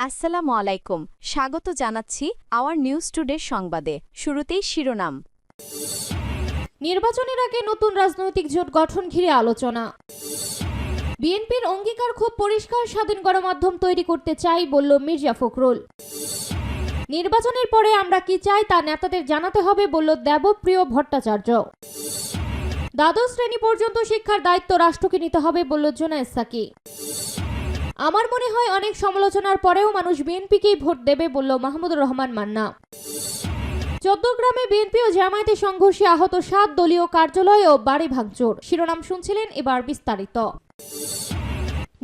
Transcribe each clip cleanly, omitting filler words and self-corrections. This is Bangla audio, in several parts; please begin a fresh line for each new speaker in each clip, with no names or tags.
আসসালামু আলাইকুম, স্বাগত জানাচ্ছি আওয়ার নিউজ টুডে সংবাদে। শুরুতেই শিরোনাম।
নির্বাচনের আগে নতুন রাজনৈতিক জোট গঠন ঘিরে আলোচনা। বিএনপির অঙ্গীকার খুব পরিষ্কার, স্বাধীন গণমাধ্যম তৈরি করতে চাই বলল মির্জা ফখরুল। নির্বাচনের পরে আমরা কি চাই তা নেতাদের জানাতে হবে বলল দেবপ্রিয় ভট্টাচার্য। দ্বাদশ শ্রেণী পর্যন্ত শিক্ষার দায়িত্ব রাষ্ট্রকে নিতে হবে বলল জুনায়েদ সাকি। আমার মনে হয় অনেক সমালোচনার পরেও মানুষ বিএনপিকেই ভোট দেবে বলল মাহমুদুর রহমান মান্না। চৌদ্দগ্রামে বিএনপি ও জামায়াতের সংঘর্ষে আহত 7 দলীয় কার্যালয় ও বাড়ি ভাঙচুর। শিরোনাম শুনছিলেন, এবার বিস্তারিত।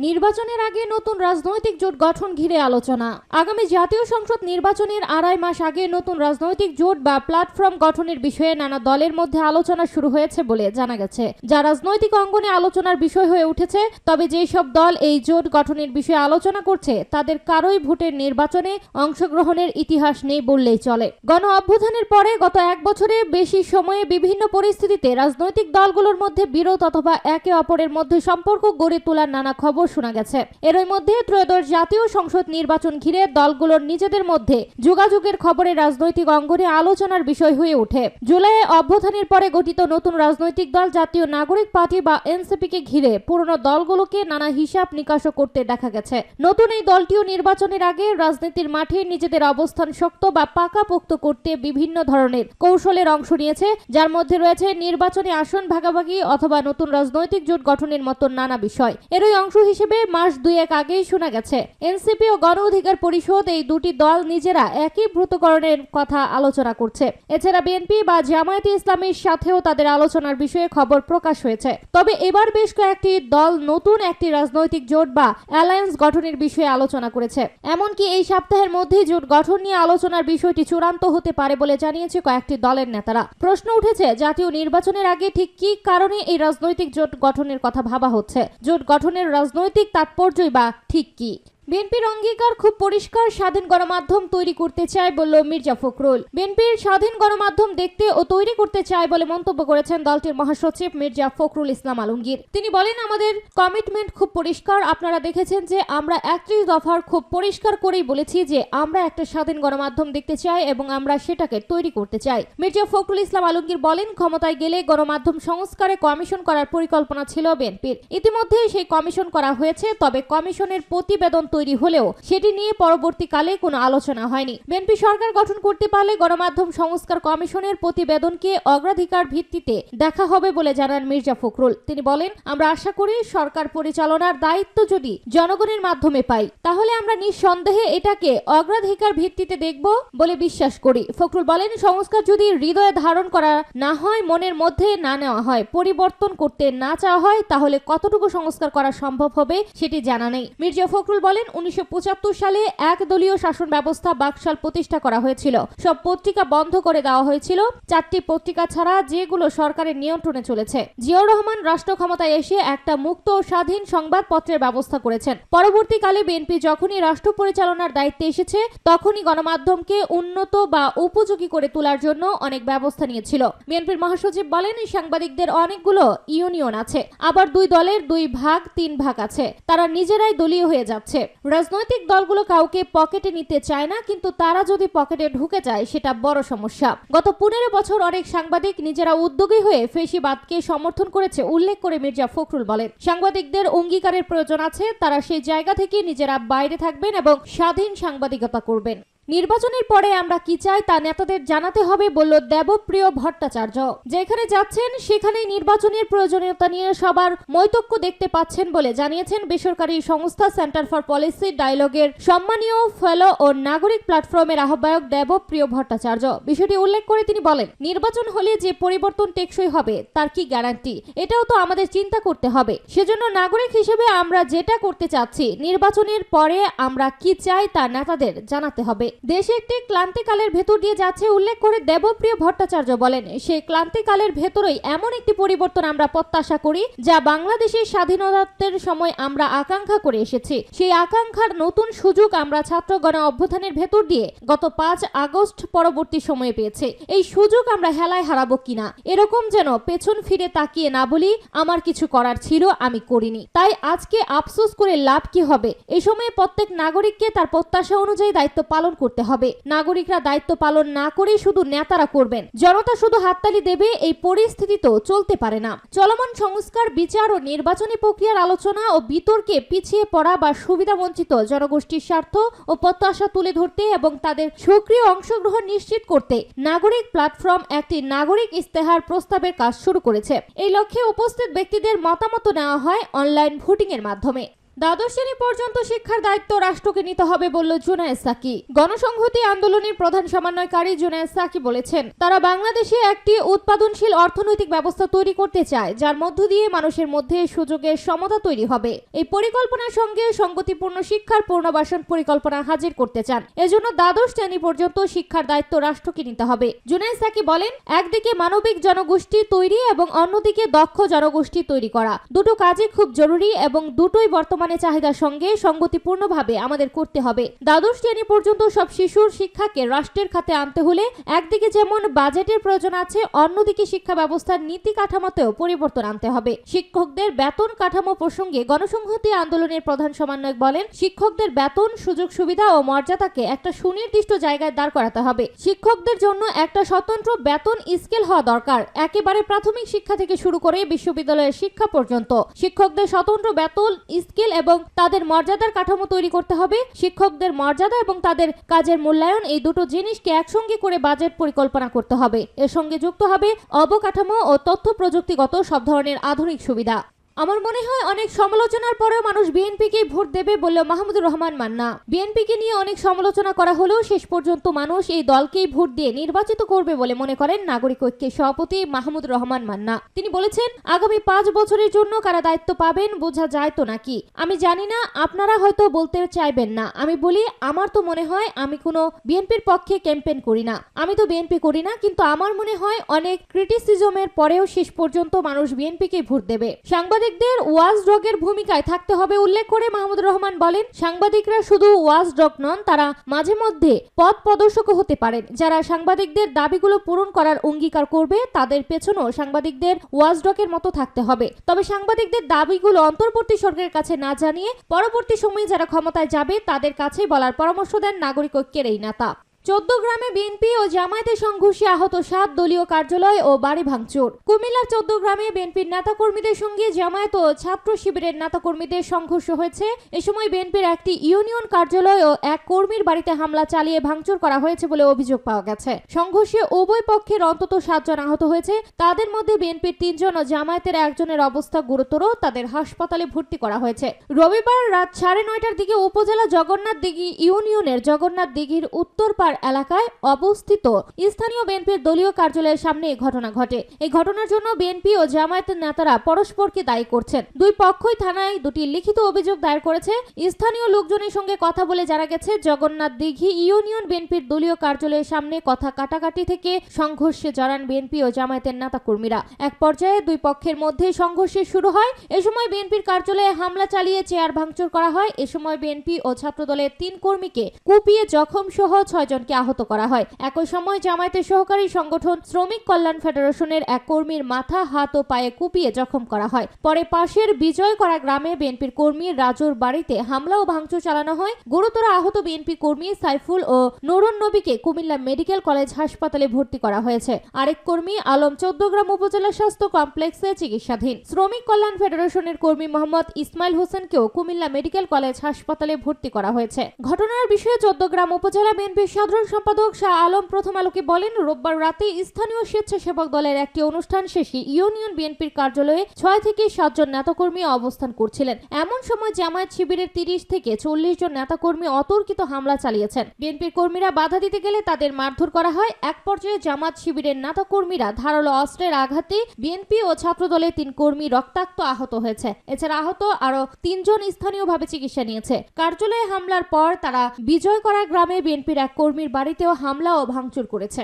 নির্বাচনের আগে নতুন রাজনৈতিক জোট গঠন ঘিরে আলোচনা। আগামী জাতীয় সংসদ নির্বাচনের আড়াই মাস আগে নতুন রাজনৈতিক জোট বা প্ল্যাটফর্ম গঠনের বিষয়ে নানা দলের মধ্যে আলোচনা শুরু হয়েছে বলে জানা গেছে, যা রাজনৈতিক অঙ্গনে আলোচনার বিষয় হয়ে উঠেছে। তবে যেই সব দল এই জোট গঠনের বিষয়ে আলোচনা করছে তাদের কারোই ভোটের নির্বাচনে অংশগ্রহণের ইতিহাস নেই বললেই চলে। গণ অভ্যুত্থানের পরে গত 1 বছরে বেশি সময়ে বিভিন্ন পরিস্থিতিতে রাজনৈতিক দলগুলোর মধ্যে বিরোধ অথবা একে অপরের মধ্যে সম্পর্ক গড়ে তোলার নানা খবর শোনা গেছে। এরই মধ্যে ত্রয়োদশ জাতীয় সংসদ নির্বাচন ঘিরে দলগুলোর নিজেদের মধ্যে যোগাযোগের খবরে রাজনৈতিক অঙ্গনে আলোচনার বিষয় হয়ে ওঠে। জুলাই অভ্যুত্থানের পরে গঠিত নতুন রাজনৈতিক দল জাতীয় নাগরিক পার্টি বা এনসিপিকে ঘিরে পুরনো দলগুলোকে নানা হিসাব নিকাশও করতে দেখা গেছে। নতুন এই দলটিও নির্বাচনের আগে রাজনীতির মাঠে নিজেদের অবস্থান শক্ত বা পাকাপোক্ত করতে বিভিন্ন ধরনের কৌশলের অংশ নিয়েছে, যার মধ্যে রয়েছে নির্বাচনী আসন ভাগাভাগি অথবা নতুন রাজনৈতিক জোট গঠনের মতো নানা বিষয়। এরই অংশ হিসেবে মাস 2-1 আগেই শোনা গেছে এনসিপি ও গণ অধিকার পরিষদ এই দুটি দল নিজেরা একই ব্রতকরণের কথা আলোচনা করছে। এছাড়া বিএনপি বা জামায়াতে ইসলামের সাথেও তাদের আলোচনার বিষয়ে খবর প্রকাশ হয়েছে। তবে এবার বেশ কয়েকটি দল নতুন একটি রাজনৈতিক জোট বা অ্যালায়েন্স গঠনের বিষয়ে আলোচনা করেছে। এমনকি এই সপ্তাহের মধ্যেই জোট গঠন নিয়ে আলোচনার বিষয়টি চূড়ান্ত হতে পারে বলে জানিয়েছে কয়েকটি দলের নেতারা। প্রশ্ন উঠেছে, জাতীয় নির্বাচনের আগে ঠিক কি কারণে এই রাজনৈতিক জোট গঠনের কথা ভাবা হচ্ছে? জোট গঠনের রাজনৈতিক তাৎপর্যই বা ঠিক কি? বিএনপির অঙ্গীকার খুব পরিষ্কার, স্বাধীন গণমাধ্যম তৈরি করতে চায় বলল মির্জা ফখরুল। বিএনপির স্বাধীন গণমাধ্যম দেখতে ও তৈরি করতে চায় বলে মন্তব্য করেছেন দলটির মহাসচিব মির্জা ফখরুল ইসলাম আলমগীর। তিনি বলেন, আমাদের কমিটমেন্ট খুব পরিষ্কার। আপনারা দেখেছেন যে আমরা 31 দফার খুব পরিষ্কার করেই বলেছি যে আমরা একটা স্বাধীন গণমাধ্যম দেখতে চাই এবং আমরা সেটাকে তৈরি করতে চাই। মির্জা ফখরুল ইসলাম আলমগীর বলেন, ক্ষমতায় গেলে গণমাধ্যম সংস্কারে কমিশন করার পরিকল্পনা ছিল বিএনপির। ইতিমধ্যে সেই কমিশন করা হয়েছে, তবে কমিশনের প্রতিবেদন তৈরি হলেও সেটি নিয়ে পরবর্তীকালে কোনো আলোচনা হয়নি। বিএনপি সরকার গঠন করতে পারলে গণমাধ্যম সংস্কার কমিশনের প্রতিবেদনকে অগ্রাধিকার ভিত্তিতে দেখা হবে বলে জানান মির্জা ফখরুল। তিনি বলেন, আমরা আশা করি সরকার পরিচালনার দায়িত্ব যদি জনগণের মাধ্যমে পাই তাহলে আমরা নিঃসন্দেহে এটাকে অগ্রাধিকার ভিত্তিতে দেখব বলে বিশ্বাস করি। ফখরুল বলেন, সংস্কার যদি হৃদয়ে ধারণ করা না হয়, মনের মধ্যে না নেওয়া হয়, পরিবর্তন করতে না চাওয়া হয়, তাহলে কতটুকু সংস্কার করা সম্ভব হবে সেটি জানা নেই। মির্জা ফখরুল বলেন, 1975 সালে একদলীয় শাসন ব্যবস্থা বাকশাল প্রতিষ্ঠা করা হয়েছিল। সব পত্রিকা বন্ধ করে দেওয়া হয়েছিল। 4টি পত্রিকা ছাড়া যেগুলো সরকারের নিয়ন্ত্রণে চলেছে। জিয়াউর রহমান রাষ্ট্র ক্ষমতায় এসে একটা মুক্ত ও স্বাধীন সংবাদপত্রের ব্যবস্থা করেছেন। পরবর্তীকালে বিএনপি যখনই রাষ্ট্র পরিচালনার দায়িত্বে এসেছে তখনই গণমাধ্যমকে উন্নত বা উপযোগী করে তোলার জন্য অনেক ব্যবস্থা নিয়েছিল। বিএনপির মহাসচিব বলেন, সাংবাদিকদের অনেকগুলো ইউনিয়ন আছে, আবার 2 দলের 2 ভাগ 3 ভাগ আছে। তারা নিজেরাই দলীয় হয়ে যাচ্ছে। রাজনৈতিক দলগুলো কাউকে পকেটে নিতে চায় না, কিন্তু তারা যদি পকেটে ঢুকে যায় সেটা বড় সমস্যা। গত 15 বছর অনেক সাংবাদিক নিজেরা উদ্যোগী হয়ে ফেসিবাদকে সমর্থন করেছে উল্লেখ করে মির্জা ফখরুল বলেন, সাংবাদিকদের অঙ্গীকারের প্রয়োজন আছে। তারা সেই জায়গা থেকে নিজেরা বাইরে থাকবেন এবং স্বাধীন সাংবাদিকতা করবেন। নির্বাচনের পরে আমরা কি চাই তা নেতাদের জানাতে হবে বলল দেবপ্রিয় ভট্টাচার্য। যেখানে যাচ্ছেন সেখানেই নির্বাচনের প্রয়োজনীয়তা নিয়ে সবার মৈতক্য দেখতে পাচ্ছেন বলে জানিয়েছেন বেসরকারি সংস্থা সেন্টার ফর পলিসি ডায়ালগের সম্মানীয় ফেলো ও নাগরিক প্ল্যাটফর্মের আহ্বায়ক দেবপ্রিয় ভট্টাচার্য। বিষয়টি উল্লেখ করে তিনি বলেন, নির্বাচন হলে যে পরিবর্তন টেকসই হবে তার কি গ্যারান্টি? এটাও তো আমাদের চিন্তা করতে হবে। সেজন্য নাগরিক হিসেবে আমরা যেটা করতে চাচ্ছি, নির্বাচনের পরে আমরা কি চাই তা নেতাদের জানাতে হবে। দেশে একটি ক্লান্তিকালের ভেতর দিয়ে যাচ্ছে উল্লেখ করে দেবপ্রিয় ভট্টাচার্য বলেন, সেই ক্লান্তিকালের ভেতরেই এমন একটি পরিবর্তন আমরা প্রত্যাশা করি যা বাংলাদেশের স্বাধীনতার সময় আমরা আকাঙ্ক্ষা করে এসেছি। সেই আকাঙ্ক্ষার নতুন সুযোগ আমরা ছাত্র গণ অভ্যুত্থানের ভেতর দিয়ে গত 5 আগস্ট পরবর্তী সময়ে পেয়েছি। এই সুযোগ আমরা হেলায় হারাবো কিনা, এরকম যেন পেছন ফিরে তাকিয়ে না বলি আমার কিছু করার ছিল, আমি করিনি, তাই আজকে আফসোস করে লাভ কি হবে। এই সময়ে প্রত্যেক নাগরিককে তার প্রত্যাশা অনুযায়ী দায়িত্ব পালন করতে হবে। নাগরিকরা দায়িত্ব পালন না করে শুধু নেতারা করবেন, জনতা শুধু হাততালি দেবে, এই পরিস্থিতি তো চলতে পারে না। চলমান সংস্কার, বিচার ও নির্বাচনী প্রক্রিয়ার আলোচনা ও বিতর্কে পিছিয়ে পড়া বা সুবিধা বঞ্চিত জনগোষ্ঠীর স্বার্থ ও প্রত্যাশা তুলে ধরতে এবং তাদের সক্রিয় অংশগ্রহণ নিশ্চিত করতে নাগরিক প্ল্যাটফর্ম একটি নাগরিক ইস্তেহার প্রস্তাবের কাজ শুরু করেছে। এই লক্ষ্যে উপস্থিত ব্যক্তিদের মতামত নেওয়া হয় অনলাইন ভোটিং এর মাধ্যমে। দ্বাদশ শ্রেণী পর্যন্ত শিক্ষার দায়িত্ব রাষ্ট্রকে নিতে হবে বলল জুনায়েদ সাকি। গণসংহতি আন্দোলনের প্রধান সমন্বয়কারী জুনায়েদ সাকি বলেছেন, তারা বাংলাদেশে একটি উৎপাদনশীল অর্থনৈতিক ব্যবস্থা তৈরি করতে চায় যার মধ্য দিয়ে মানুষের মধ্যে সুযোগের সমতা তৈরি হবে। এই পরিকল্পনার সঙ্গে সঙ্গতিপূর্ণ শিক্ষার পুনর্বাসন পরিকল্পনা হাজির করতে চান। এজন্য দ্বাদশ শ্রেণী পর্যন্ত শিক্ষার দায়িত্ব রাষ্ট্রকে নিতে হবে। জুনায়েদ সাকি বলেন, একদিকে মানবিক জনগোষ্ঠী তৈরি এবং অন্যদিকে দক্ষ জনগোষ্ঠী তৈরি করা, দুটো কাজই খুব জরুরি এবং দুটোই বর্তমানে চাহিদার সঙ্গে সঙ্গতিপূর্ণভাবে আমাদের করতে হবে। দ্বাদশ শ্রেণী পর্যন্ত সব শিশুর শিক্ষাকে রাষ্ট্রের খাতে আনতে হলে একদিকে যেমন বাজেটের প্রয়োজন আছে, অন্যদিকে শিক্ষা ব্যবস্থার নীতি কাঠামোতেও পরিবর্তন আনতে হবে। শিক্ষকদের বেতন কাঠামো প্রসঙ্গে গণসংহতি আন্দোলনের প্রধান সমন্বয়ক বলেন, শিক্ষকদের বেতন, সুযোগ সুবিধা ও মর্যাদাকে একটা সুনির্দিষ্ট জায়গায় দাঁড় করাতে হবে। শিক্ষকদের জন্য একটা স্বতন্ত্র বেতন স্কেল হওয়া দরকার। একেবারে প্রাথমিক শিক্ষা থেকে শুরু করে বিশ্ববিদ্যালয়ের শিক্ষা পর্যন্ত শিক্ষকদের স্বতন্ত্র বেতন স্কেল এবং তাদের মর্যাদার কাঠামো তৈরি করতে হবে। শিক্ষকদের মর্যাদা এবং তাদের কাজের মূল্যায়ন, এই দুটো জিনিসকে একসঙ্গে করে বাজেট পরিকল্পনা করতে হবে। এর সঙ্গে যুক্ত হবে অবকাঠামো ও তথ্য প্রযুক্তিগত সব ধরনের আধুনিক সুবিধা। আমার মনে হয় অনেক সমালোচনার পরেও মানুষ বিএনপিকেই ভোট দেবে বলল মাহমুদুর রহমান মান্না। বিএনপিকে নিয়ে অনেক সমালোচনা করা হলেও শেষ পর্যন্ত মানুষ এই দলকেই ভোট দিয়ে নির্বাচিত করবে বলে মনে করেন নাগরিক ঐক্যের সভাপতি মাহমুদুর রহমান মান্না। তিনি বলেছেন, আগামী 5 বছরের জন্য কারা দায়িত্ব পাবেন বোঝা যায় তো নাকি। আমি জানি না, আপনারা হয়তো বলতে চাইবেন না। আমি বলি, আমার তো মনে হয় আমি কোনো বিএনপির পক্ষে ক্যাম্পেইন করি না, আমি তো বিএনপি করি না, কিন্তু আমার মনে হয় অনেক ক্রিটিসিজমের পরেও শেষ পর্যন্ত মানুষ বিএনপিকেই ভোট দেবে। সাংবাদিকদের ওয়াচডগের ভূমিকায় থাকতে হবে উল্লেখ করে মাহমুদুর রহমান বলেন, সাংবাদিকরা শুধু ওয়াচডগ নন, তারা মাঝে মধ্যে পথ প্রদর্শকও হতে পারেন। যারা সাংবাদিকদের দাবিগুলো পূরণ করার অঙ্গীকার করবে তাদের পেছনেও সাংবাদিকদের ওয়াচডগের মতো থাকতে হবে। তবে সাংবাদিকদের দাবিগুলো অন্তর্বর্তী সরকারের কাছে না জানিয়ে পরবর্তী সময়ে যারা ক্ষমতায় যাবে তাদের কাছে বলার পরামর্শ দেন নাগরিক ঐক্যের এই নেতা। 14 গ্রামে বিএনপি ও জামায়াতের সংঘর্ষে আহত 7 দলীয় কার্যালয় ও বাড়ি ভাঙচুর। কুমিল্লার 14 গ্রামে বিএনপির নেতাকর্মীদের সঙ্গে জামায়াত ও ছাত্র শিবিরের নেতাকর্মীদের সংঘর্ষ হয়েছে। এ সময় বিএনপির একটি ইউনিয়ন কার্যালয় ও এক কর্মীর বাড়িতে হামলা চালিয়ে ভাঙচুর করা হয়েছে বলে অভিযোগ পাওয়া গেছে। সংঘর্ষে উভয় পক্ষের অন্তত 7 জন আহত হয়েছে। তাদের মধ্যে বিএনপির 3 জন ও জামায়াতের একজনের অবস্থা গুরুতর, তাদের হাসপাতালে ভর্তি করা হয়েছে। রবিবার রাত 9:30টার দিকে উপজেলা জগন্নাথ দিঘি ইউনিয়নের জগন্নাথ দিঘির উত্তর পাড় এলাকায় অবস্থিত স্থানীয় বিএনপির দলীয় কার্যালয়ের সামনে এই ঘটনা ঘটে। এই ঘটনার জন্য বিএনপি ও জামায়াতের নেতারা পরস্পরকে দায়ী করছেন। দুই পক্ষই থানায় দুটি লিখিত অভিযোগ দায়ের করেছে। স্থানীয় লোকজনের সঙ্গে কথা বলে জানা গেছে, জগন্নাথ দিঘি ইউনিয়ন বিএনপির দলীয় কার্যালয়ের সামনে কথা কাটাকাটি থেকে সংঘর্ষে জড়ান বিএনপি ও জামায়াতের নেতাকর্মীরা। এক পর্যায়ে দুই পক্ষের মধ্যে সংঘর্ষে শুরু হয়। এ সময় বিএনপির কার্যালয়ে হামলা চালিয়ে চেয়ার ভাঙচুর করা হয়। এ সময় বিএনপি ও ছাত্রদলের 3 কর্মীকে কুপিয়ে জখম সহ 6 জনকে আহত করা হয়। একই সময় জামায়াতের সহকারী সংগঠন শ্রমিক কল্যাণ ফেডারেশনের এক কর্মীর মাথা, হাত ও পায়ে কুপিয়ে জখম করা হয়। পরে পাশের বিজয়কড়া গ্রামে বিএনপির কর্মী রাজুর বাড়িতে হামলা ও ভাঙচুর চালানো হয়। গুরুতর আহত বিএনপি কর্মী সাইফুল ও নুরুন নবীকে কুমিল্লা মেডিকেল কলেজ হাসপাতালে ভর্তি করা হয়েছে। আরেক কর্মী আলম 14 গ্রাম উপজেলা স্বাস্থ্য কমপ্লেক্সে চিকিৎসাধীন। শ্রমিক কল্যাণ ফেডারেশনের কর্মী মোহাম্মদ ইসমাইল হোসেনকেও কুমিল্লা মেডিকেল কলেজ হাসপাতালে ভর্তি করা হয়েছে। ঘটনার বিষয়ে 14 গ্রাম উপজেলা বিএনপির সাধারণ সম্পাদক শাহ আলম প্রথম আলোকে বলেন, রোববার রাতে স্থানীয় স্বেচ্ছাসেবক দলের একটি অনুষ্ঠান শেষে ইউনিয়ন বিএনপির কার্যালয়ে 6 থেকে 7 জন নেতাকর্মী অবস্থান করছিলেন। এমন সময় জামায়াত শিবিরের 30 থেকে 40 জন নেতাকর্মী অতর্কিত হামলা চালিয়েছেন। বিএনপির কর্মীরা বাধা দিতে গেলে তাদের মারধর করা হয়। এক পর্যায়ে জামায়াত শিবিরের নেতাকর্মীরা ধারালো অস্ত্রের আঘাতে বিএনপি ও ছাত্রদলের 3 কর্মী রক্তাক্ত আহত হয়েছে। এছাড়া আহত আরো 3 জন স্থানীয়ভাবে চিকিৎসা নিয়েছে। কার্যালয়ে হামলার পর তারা বিজয়করা গ্রামে বিএনপির এক কর্মীর বাড়িতেও হামলা ও ভাঙচুর করেছে।